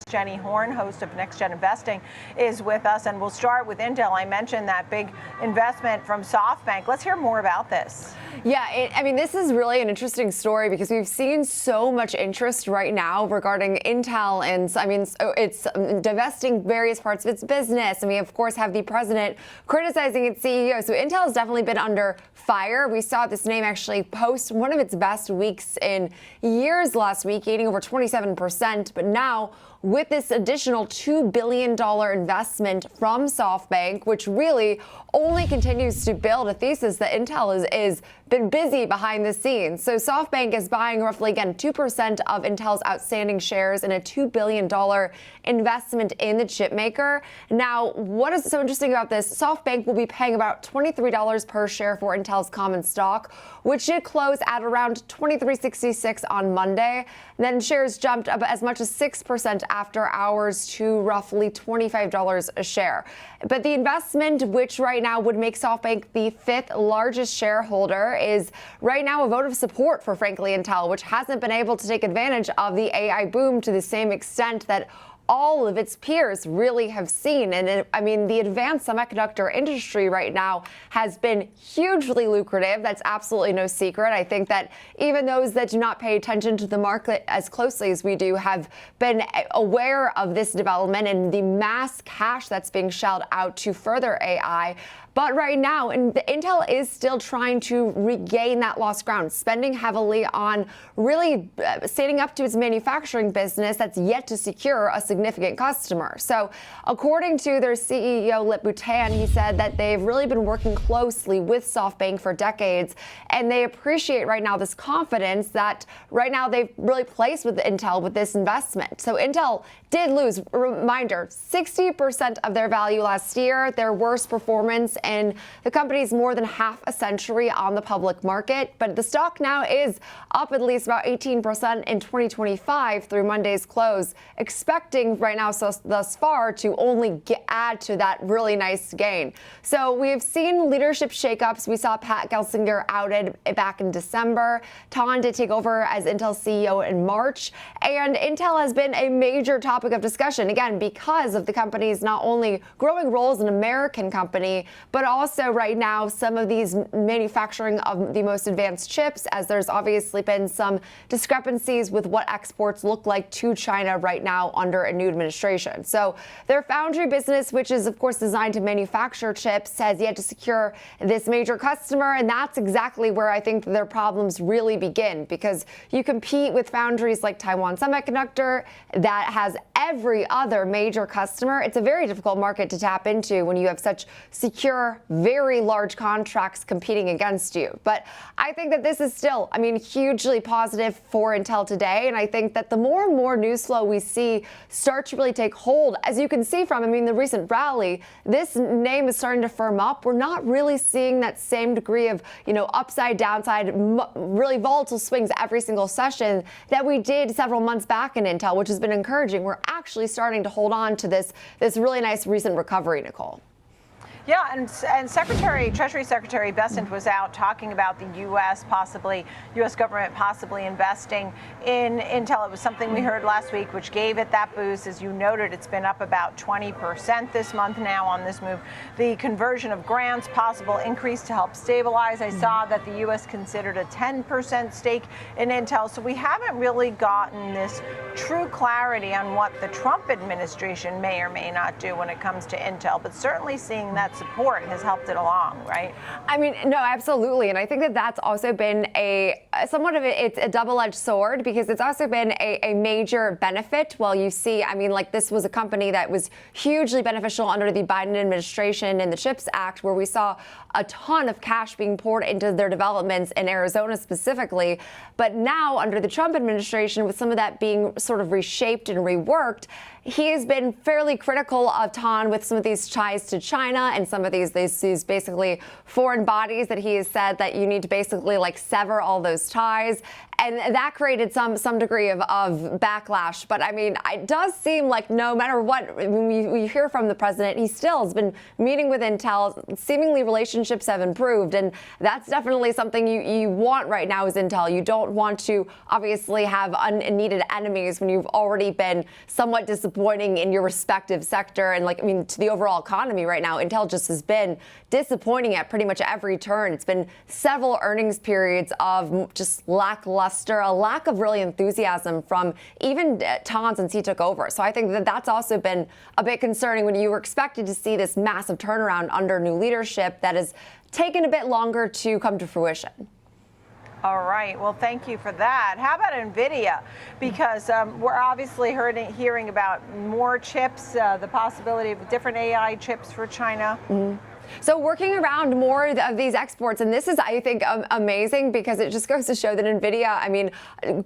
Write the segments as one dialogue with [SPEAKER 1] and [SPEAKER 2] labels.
[SPEAKER 1] Jenny Horne, host of Next Gen Investing, is with us, and we'll start with Intel. I mentioned that big investment from SoftBank. Let's hear more about this.
[SPEAKER 2] Yeah, I mean, this is really an interesting story because we've seen so much interest right now regarding Intel, and I mean, it's divesting various parts of its business, and we of course have the president criticizing its CEO. So Intel has definitely been under fire. We saw this name actually post one of its best weeks in years last week, gaining over 27%. But now, with this additional $2 billion investment from SoftBank, which really only continues to build a thesis that Intel is been busy behind the scenes. So SoftBank is buying roughly, again, 2% of Intel's outstanding shares in a $2 billion investment in the chip maker. Now, what is so interesting about this? SoftBank will be paying about $23 per share for Intel's common stock, which should close at around $23.66 on Monday. Then shares jumped up as much as 6% after hours to roughly $25 a share. But the investment, which right now would make SoftBank the fifth largest shareholder, is right now a vote of support for, frankly, Intel, which hasn't been able to take advantage of the AI boom to the same extent that all of its peers really have seen. And I mean, the advanced semiconductor industry right now has been hugely lucrative. That's absolutely no secret. I think that even those that do not pay attention to the market as closely as we do have been aware of this development and the mass cash that's being shelled out to further AI. But right now, Intel is still trying to regain that lost ground, spending heavily on really standing up to its manufacturing business that's yet to secure a significant customer. So according to their CEO, Lip Bhutan, he said that they've really been working closely with SoftBank for decades, and they appreciate right now this confidence that right now they've really placed with Intel with this investment. So Intel did lose, reminder, 60% of their value last year, their worst performance in the company's more than half a century on the public market. But the stock now is up at least about 18% in 2025 through Monday's close, expecting right now thus far to only add to that really nice gain. So we've seen leadership shakeups. We saw Pat Gelsinger outed back in December. Tan did take over as Intel CEO in March. And Intel has been a major topic of discussion, again, because of the company's not only growing role as an American company, but also right now some of these manufacturing of the most advanced chips, as there's obviously been some discrepancies with what exports look like to China right now under a new administration. So their foundry business, which is of course designed to manufacture chips, has yet to secure this major customer. And that's exactly where I think their problems really begin, because you compete with foundries like Taiwan Semiconductor that has every other major customer. It's a very difficult market to tap into when you have such secure, very large contracts competing against you. But I think that this is still, I mean, hugely positive for Intel today. And I think that the more and more news flow we see start to really take hold, as you can see from, I mean, the recent rally, this name is starting to firm up. We're not really seeing that same degree of, upside, downside, really volatile swings every single session that we did several months back in Intel, which has been encouraging. We're actually starting to hold on to this really nice recent recovery, Nicole.
[SPEAKER 1] Yeah, and Treasury Secretary Bessent was out talking about the U.S. government possibly investing in Intel. It was something we heard last week, which gave it that boost. As you noted, it's been up about 20% this month now on this move. The conversion of grants, possible increase to help stabilize. I saw that the U.S. considered a 10% stake in Intel. So we haven't really gotten this true clarity on what the Trump administration may or may not do when it comes to Intel, but certainly seeing that support has helped it along, right?
[SPEAKER 2] I mean, no, absolutely. And I think that that's also been it's a double-edged sword, because it's also been a major benefit. Well, you see, I mean, like, this was a company that was hugely beneficial under the Biden administration and the CHIPS Act, where we saw a ton of cash being poured into their developments in Arizona specifically. But now under the Trump administration, with some of that being sort of reshaped and reworked, he has been fairly critical of Tan with some of these ties to China and some of these basically foreign bodies that he has said that you need to basically like sever all those ties. And that created some degree of backlash. But I mean, it does seem like no matter what we hear from the president, he still has been meeting with Intel. Seemingly relationships have improved. And that's definitely something you want right now is Intel. You don't want to obviously have unneeded enemies when you've already been somewhat disappointing in your respective sector. And like, I mean, to the overall economy right now, Intel just has been disappointing at pretty much every turn. It's been several earnings periods of just lackluster, a lack of really enthusiasm from even Tom since he took over. So I think that that's also been a bit concerning when you were expected to see this massive turnaround under new leadership that has taken a bit longer to come to fruition.
[SPEAKER 1] All right. Well, thank you for that. How about Nvidia? Because we're obviously hearing about more chips, the possibility of different AI chips for China.
[SPEAKER 2] So working around more of these exports, and this is, I think, amazing because it just goes to show that Nvidia, I mean,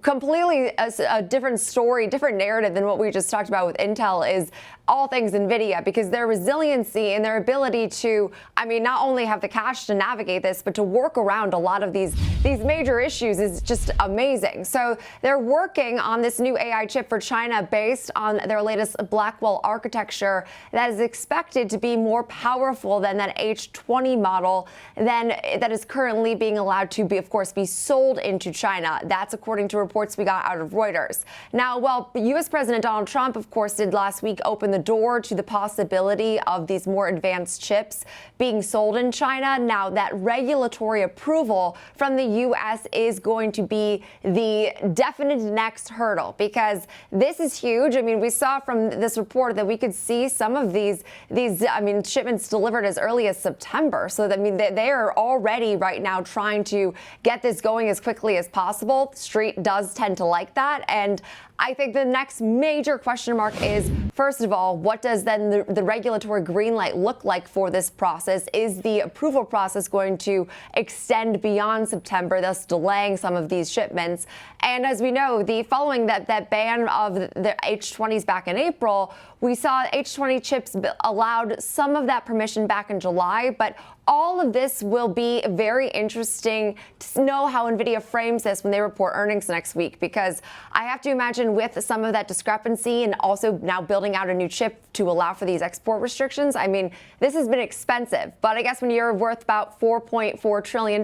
[SPEAKER 2] completely a different story, different narrative than what we just talked about with Intel is all things Nvidia, because their resiliency and their ability to, I mean, not only have the cash to navigate this, but to work around a lot of these major issues is just amazing. So they're working on this new AI chip for China based on their latest Blackwell architecture that is expected to be more powerful than that H20 model that is currently being allowed to be, of course, be sold into China. That's according to reports we got out of Reuters. Now, well, U.S. President Donald Trump, of course, did last week open the door to the possibility of these more advanced chips being sold in China. Now, that regulatory approval from the U.S. is going to be the definite next hurdle because this is huge. I mean, we saw from this report that we could see some of these shipments delivered as early as September. So, I mean, they are already right now trying to get this going as quickly as possible. Street does tend to like that. And I think the next major question mark is, first of all, what does then the regulatory green light look like for this process? Is the approval process going to extend beyond September, thus delaying some of these shipments? And as we know, following that ban of the H20s back in April, we saw H20 chips allowed some of that permission back in July, but all of this will be very interesting to know how NVIDIA frames this when they report earnings next week, because I have to imagine with some of that discrepancy and also now building out a new chip to allow for these export restrictions, I mean, this has been expensive. But I guess when you're worth about $4.4 trillion,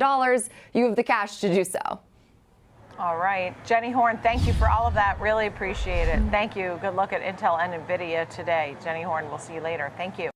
[SPEAKER 2] you have the cash to do so.
[SPEAKER 1] All right. Jenny Horne, thank you for all of that. Really appreciate it. Thank you. Good luck at Intel and NVIDIA today. Jenny Horne, we'll see you later. Thank you.